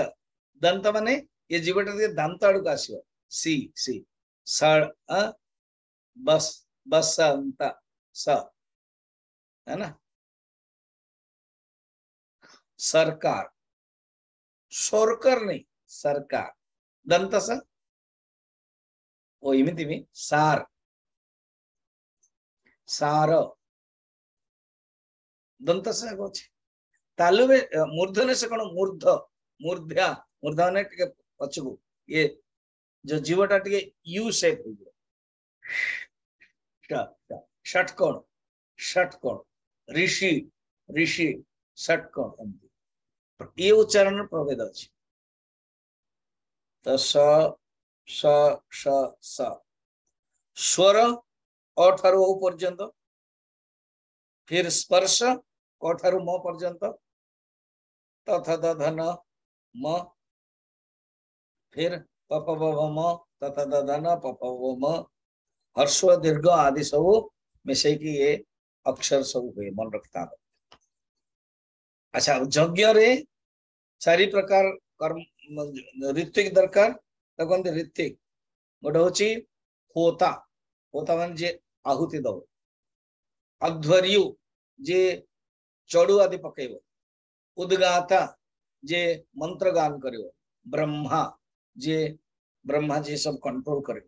दंत माने ये जीवटा दांत आड़क आसो सी सी स बस बसंत स है ना सरकार सरकार नहीं सरकार दंत स ओ इमिति सार सार दंत स तालु में मूर्धन से कौन मूर्ध मूर्ध्या मूर्धा ने पछकू ये जो जीवटा टे यू शेप षटकोण षटकोण ऋषि ऋषि षटकोण ये उच्चारण प्रभेद अच्छे तो स स श स स्वर अठारु ओ पर्यंत फिर स्पर्श कठारु म पर्यंत तथा दधन म फिर पप म तथा दधन पप म हर्ष दीर्घ आदि सब मिसेकी ये अक्षर सब हुए मन रखता है। अच्छा यज्ञ रे चारि प्रकार कर्म ऋत्विक दरकार तो कहते ऋत्विक गोटे हूँ होता होता मान जे आहुति दब अध्वर्यु जे चढ़ू आदि पकेब उद्गाता जे मंत्र गान कर ब्रह्मा जे सब कंट्रोल करे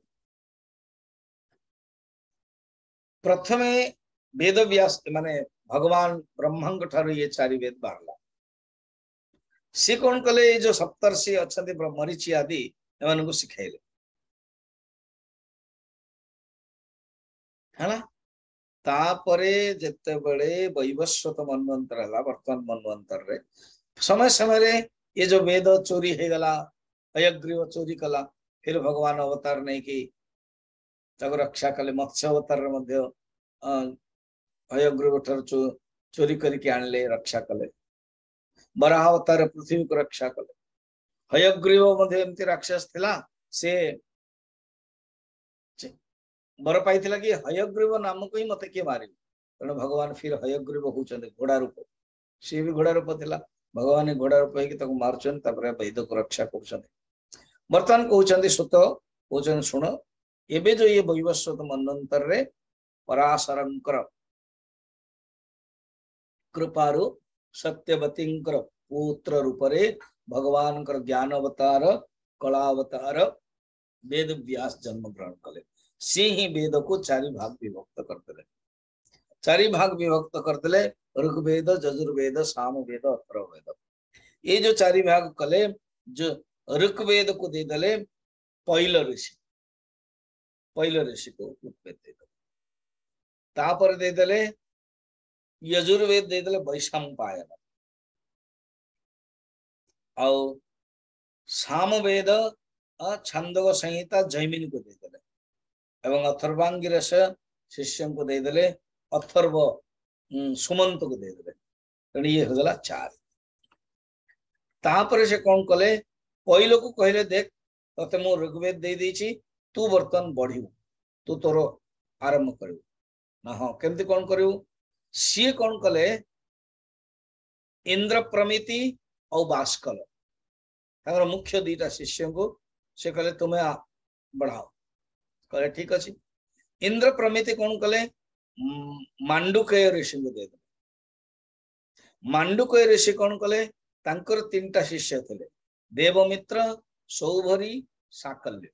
प्रथमे वेद व्यास माने भगवान ब्रह्मा ठार ये चारि वेद बाहरला सी कौन कले जो सप्तर्षि अच्छा मरीचि आदि एम शिखाइले है ना तापरे जेते बड़े वैवस्वत मनवंतर है वर्तमान मनवंतर रे समय समय रे ये जो वेद चोरी हो गला हयग्रीव चोरी कला फिर भगवान अवतार नहीं कि रक्षा कले मत्स्य अवतार मध्य हयग्रीव ठार चोरी करके आणले रक्षा कले बराह अवतार पृथ्वी को रक्षा कले हयग्रीव मध्य एमती राक्षस थिला से बर पाई कि हयग्रीव नाम को ही मत किए मार तेणु भगवान फिर हयग्रीव होती घोड़ा रूप सी भी घोड़ा रूप थिला भगवान घोड़ा रूप हो मार्चन वैद को रक्षा कर बर्तमान कहते सुत कहते शुण एबे जो ये वैवस्वत मनवंतर रे पराशरंकर कृपारु सत्यवतींकर पुत्र रूप रे भगवान ज्ञान अवतार कला अवतार वेद व्यास जन्म ग्रहण कले सी ही वेद को चारि भाग विभक्त करते चारि भाग विभक्त करते ऋग्वेद यजुर्वेद सामवेद अथर्ववेद ये जो चारि भाग कले जो ऋग्वेद को दे दले पहिल ऋषि को ऋग्वेद दे दले तापर दे दले यजुर्वेद दे दले वैशंपायन और सामवेद छंदोग संहिता जैमिनी को दे दले एवं अथर्वांगी रस शिष्य को दे दले अथर्व सुमंत को दे दले ये होगला चार तापर से कौन कले पहिल को कहले देख ते मो ऋग्वेद दे देछि तू बर्तन बढ़ियो तू तोर आरंभ करियो ना हाँ केमती कौन करियो सी कौन कले इंद्र प्रमिति और बाष्कल मुख्य दीटा शिष्य को से कले तुम्हें बढ़ाओ कले ठीक अच्छे इंद्र प्रमिति कौन कले मांडुकय ऋषि को दे दे मांडुकय ऋषि कौन कले तांकर तीनटा शिष्य थे देवमित्र सौभरी साकल्य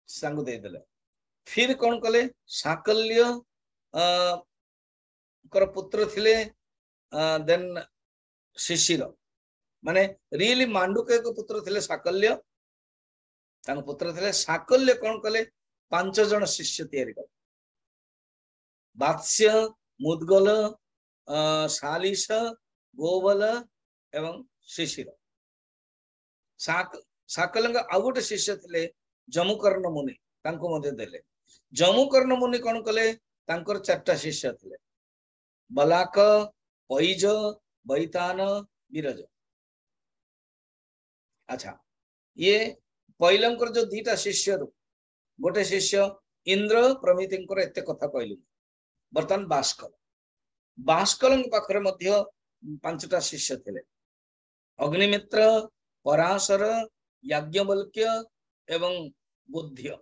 संग दे दे फिर कौन कले साकल्य कर पुत्र थिले देन शिशिर माने रियली मांडुकय को पुत्र थिले साकल्य तांग पुत्र थिले साकल्य कौन कले 5 जन शिष्य तैयारी कर बात्स्य मुद्गल शालिश गोवल एवं शिशिर साकल आउ गोटे शिष्य थे जमुकर्ण मुनि तांको मध्य देले जमुकर्ण मुनि कौन कले तांकर 4टा शिष्य थे बलाक पैज बैतान विरज अच्छा ये पहिलंकर जो 2टा शिष्य गोटे शिष्य इंद्र प्रमिति एते कथा कहलु बर्तमान बाष्कल पाखरे मध्य 5टा शिष्य थे अग्निमित्र पराशर, याज्ञवल्क्य एवं बुद्ध्य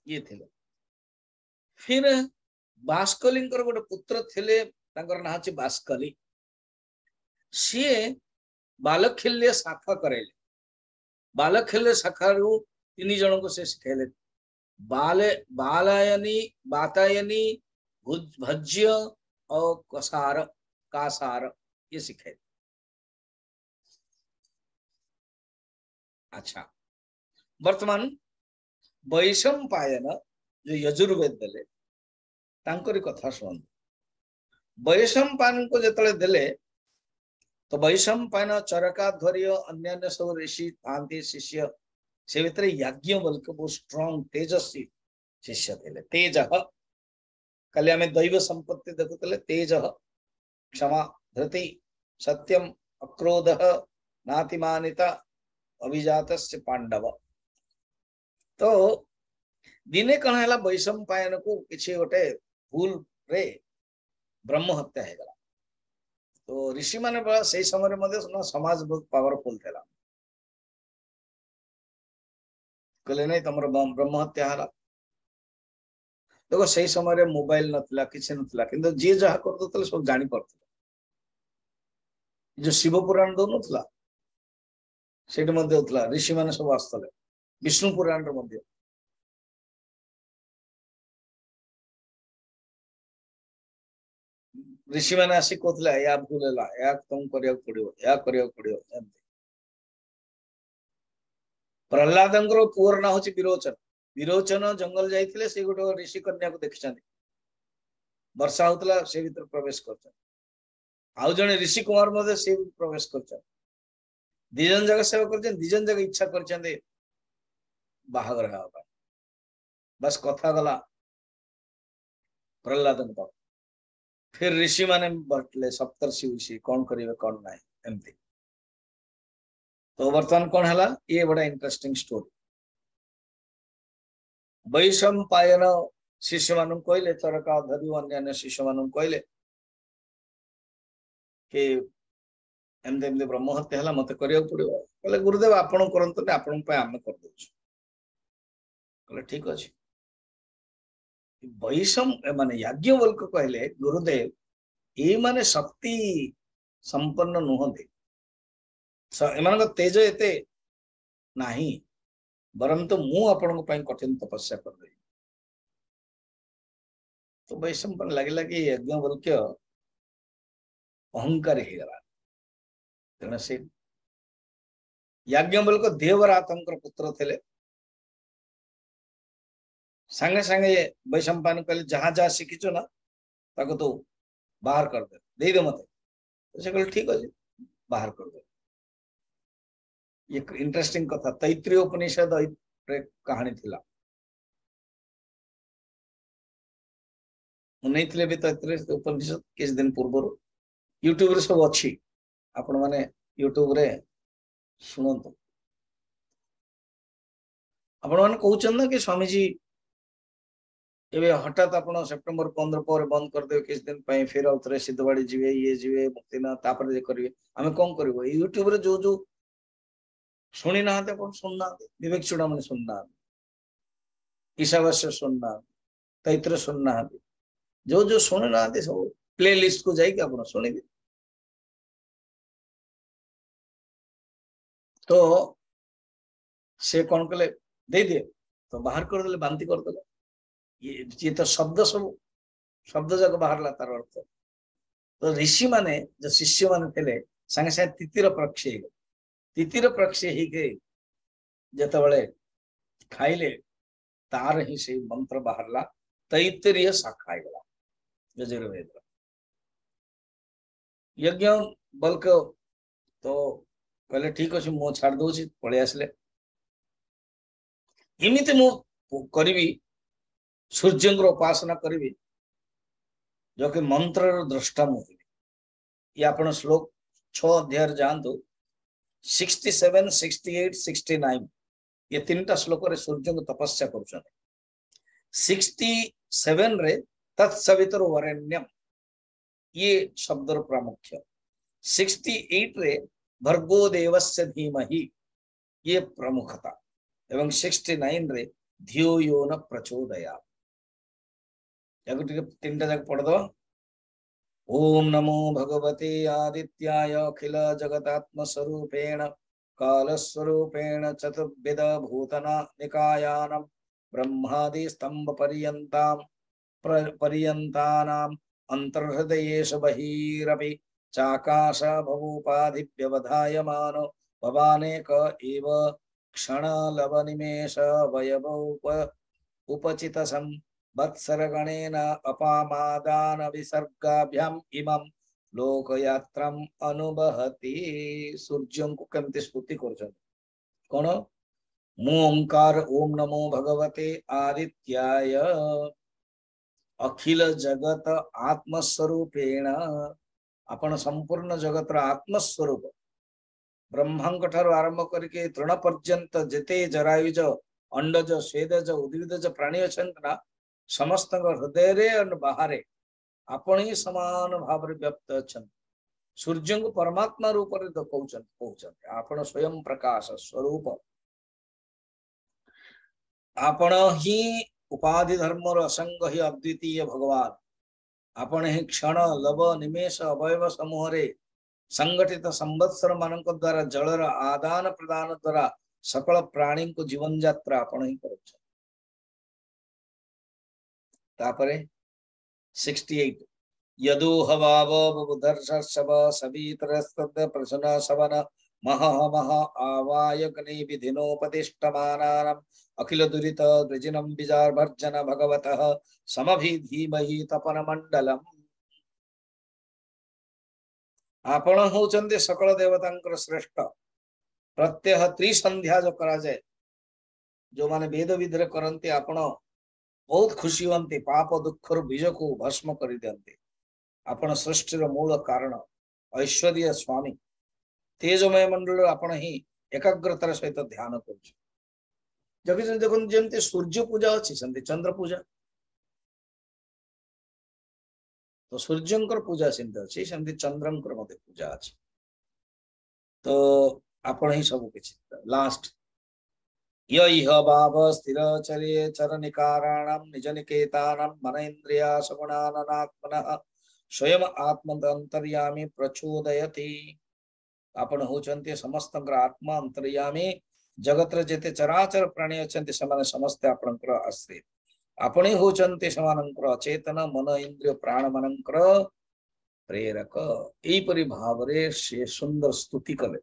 ये थे। फिर बास्कली गोटे पुत्र थे ना बास्कली, सी बालखिल्य शाखा करेले। बालखिल्य शाखा तीन जन को से सिखेले, बालायनी, बातायनी, भज्य और कसार, कासार ये सिखाए। अच्छा, वर्तमान वैशंपायन जो यजुर्वेद देले तांकरी कथा सुन। वैशंपायन को जतले देले तो वैशंपायन, चरकाध्वर्य, अन्य सब ऋषि तांती शिष्य से भीतर याज्ञवल्क्य बहुत स्ट्रांग तेजस्वी शिष्य थे। तेज कल आम दैव संपत्ति देखुले, तेज, क्षमा, धृति, सत्यम, अक्रोध, नातिमानिता, अभिजात पांडव। तो दिने कण है वैशंपायन को किसी गोटे भूल रे ब्रह्म हत्या हो गला। तो ऋषि माने से समय समाज बहुत पावरफुल था, कहले नहीं तुम ब्रह्म हत्या है। देखो से समय मोबाइल नथिला, किसी नथिला, किंतु जी जहा कर सब जानी पारथि। जो शिव पुराण दो नथिला सेठ मध्य होतला, ऋषि माने सब आस्तले। विष्णु पुराण रे मध्य ऋषि माने आसी कहतला या भूल हैला, या तुम करिया पड़ियो, या करिया पड़ियो। प्रहलादंकर पुअर ना होची विरोचन। विरोचन जंगल जाइथिले, से गोटे ऋषि कन्या को देखिछन्ति, वर्षा होतला से भीतर प्रवेश करछन। आउ जने ऋषि कुमार मध्ये से प्रवेश करछन। दिजन जगह सेवा करछन, दिजन जगह इच्छा करछन बाहागर हेबा। बस कथा गला प्रहलादन। फिर ऋषि माने बटले सप्तर्षि ऋषि कौन करिवे कौन नाही एमती। तो वर्तमान कौन हला, ये बड़ा इंटरेस्टिंग स्टोरी। वैशंपायन शिष्य मान कहले, चरकाध्वर्य अन्य शिष्य मान कहले कि एमती एमती ब्रह्म हत्या है, मत करिया पड़ियो। कहले गुरुदेव आपण करंतु, आपण पे आमे कर दोछु। कहले ठीक अछि। वैशम माने याज्ञवल्क्य कहले गुरुदेव ये माने शक्ति संपन्न नुहते, एमान तेज एते नाही, बरम तो मु आपण कठिन तपस्या कर दे। तो वैशंपायन लगे कि यज्ञवल्क्य अहंकार ही गला। तेना से याज्ञवल्क्य देवरातंकर पुत्र थे। संगे संगे वैशंपायन कहले जहां जहां शिखिचो ना ताको तो बाहर कर दे दे मत। तो से कहले ठीक अछि, बाहर कर दे। ये इंटरेस्टिंग कथा तैत्रीय उपनिषद रे कहानी थिला। नहीं थे भी तैत्रीय उपनिषद किस दिन पूर्व यूट्यूब रे सब अच्छी, आपण माने यूट्यूब रे सुनंतु। आपण माने कहउछन ना कि स्वामी जी एबे हठात आपण सेप्टेम्बर 15 पर बंद कर दे किस दिन पई, फिर आउथरे सिद्धवाड़ी जीवे, ये जीवे मुक्तिना, तापर जे करिवे। आमे कोन करबो, यूट्यूब रे जो जो सुनी ना ते कोन सुनना, विवेक चूड़ामणि सुनना, ईशावास्य सुनना, तैत्र सुनना, जो जो सुने ना सब प्ले लिस्ट को जाइए आप शुणी। तो से कौन कले दे दिए, तो बाहर कर दे, बांति कर दे। ये तो शब्द सब शब्द जग बाहर तार अर्थ। तो ऋषि माने जो शिष्य माने थे संगे संगे तितिर प्रक्षे, तितिर प्रक्षे ही के जतबले खाइले तार ही से मंत्र बाहरला, तैत्तरीय शाखा गला यजुर्वेद। यज्ञ बल्क तो कहले ठीक अच्छे मु छाड़ दौची पलि आसले। इमिति मु करी सूर्य उपासना करी जो कि मंत्र द्रष्टा मुझे। ये आपण श्लोक 6 अध्याय जानतु, 67, 68, 69 ये तीनटा श्लोक रे सूर्य को तपस्या कर। 67 रे तत्सवितुर्वरेण्यम ये शब्दर प्रामुख्य, 68 रे भर्गो देवस्य धीमहि ये प्रमुखता एवं 69 रे धियो यो न प्रचोदयात् तीन टा पढ़ दो। ओम नमो भगवते आदित्याय अखिल जगदात्म स्वरूपेण काल स्वरूपेण चतुर्विध भूतना निकायानां ब्रह्मादि स्तंभ पर्यन्तानां अंतर्हृदयेषु बहिरपि चाकाश भवोपाधिव्यवधायमानो भवानेक एव क्षणलवनिमेष उपचित वत्सरगणेन अपामादान विसर्गाभ्याम इमं लोकयात्रम अनुबहति। सूर्यों को केमती स्तुति कर कौन मु ओंकार ओम नमो भगवते आदित्याय अखिल जगत आत्मस्वरूपेण आपण संपूर्ण जगत आत्मस्वरूप ब्रह्मांक ठार आरंभ करके तृण पर्यंत जेते जरायुज अंडज स्वेदज उद्भिदज प्राणी अच्छा समस्त हृदय और बाहर आपण ही समान भाव व्याप्त अच्छा सूर्य को परमात्मा रूप में कहते आपण स्वयं प्रकाश स्वरूप आपण ही उपाधि धर्म असंग ही अद्वितीय भगवान आपण ही क्षण लव निमेष अवयव समूह रे संगठित संवत्सर मान द्वारा जलर आदान प्रदान द्वारा सकल प्राणी को जीवन यात्रा आपण ही कर 68 यदोह वाव बुधर्षव सवितरस्तद प्रसन्न सवन मह मह आवायकने विधिनोपतिष्ठमानानाम् अखिल दुरित द्विजिनं विजार्भर्जन भगवतः समभिधीमहि तपन मंडलम। आपण होचंदे सकल देवतांकर श्रेष्ठ प्रत्यह त्रिसंध्या जो करा जाए जो माने वेद विधि करते आपण बहुत खुशी हंती पाप दुखर बीज को भस्म कर दियंते आपण सृष्टिर मूल कारण ऐश्वर्य स्वामी तेजमय मंडल आपण ही एकाग्रतार सहित ध्यान कर देखो जमती सूर्य पूजा अच्छी सेमती चंद्र पूजा तो सूर्यंकर पूजा सेमती अच्छी सेमती चंद्रंकर मते पूजा अच्छी तो आपण ही सब किछि लास्ट यह भाव स्थिर चर्ये चरनिकाराणां निजनिकेतानां मनेन्द्रिया सगुणानात्मनः स्वयं आत्मअंतर्यामी प्रचोदयति। आपण होचंती समस्त आत्मा अंतर्यामी जगत जेते चराचर प्राणी अच्छे से समस्त आपणकर आश्रित आपण होचंती समानंकर अचेतन मन इंद्रिय प्राण मानकर प्रेरक एपरि भाव रे से सुंदर स्तुति कले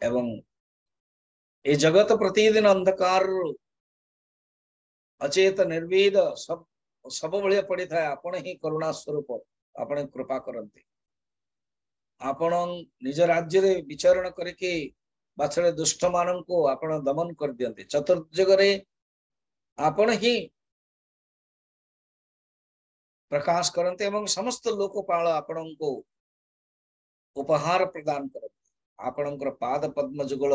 एवं ये जगत प्रतिदिन अंधकार अचेत निर्वेद सब भाया पड़ी था आपण ही करुणा स्वरूप आपण कृपा करते आपण निज राज्य रे विचरण करके बाछड़े दुष्ट मान को आपण दमन कर दियंते चतुर्जगरे आपण ही प्रकाश करते एवं समस्त लोकपाल आपण को उपहार प्रदान करते आपणकर पाद पद्म जुगल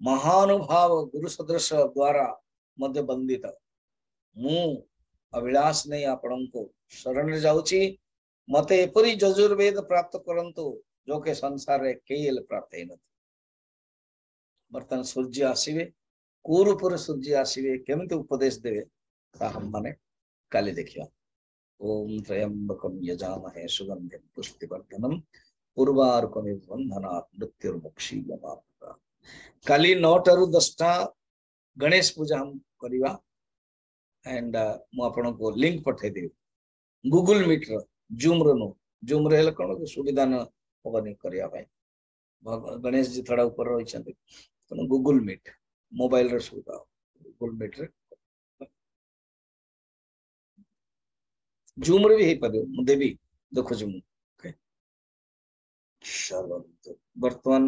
महानुभाव गुरु सदृश द्वारा मध्य बंदित मु अभिलाष नहीं आपण को शरण जाऊची मते एपरी यजुर्वेद प्राप्त करंतु जो के संसार रे केल प्राप्त है नथी बर्तन सूर्य आसीबे कोरूपर सूर्य आसीबे केमते उपदेश देवे ता हम माने काली देखिया। ओम त्र्यंबकं यजामहे सुगंधिं पुष्टिवर्धनम् उर्वारुकमिव बन्धनात् मृत्युर्मुक्षीयमामृता। काली 9 टा 10 टा गणेश पूजा हम करिवा एंड मु आपन को लिंक पठे देबी गूगल मीट रो जूम रे कोन सुविधा न होबनी करिया भाई गणेश जी थोड़ा ऊपर रही छथि तो गूगल मीट मोबाइल रे सुविधा गूगल मीट रे जूम रे भी हे पाबे मु देबी देखो जूम ओके चलो वर्तमान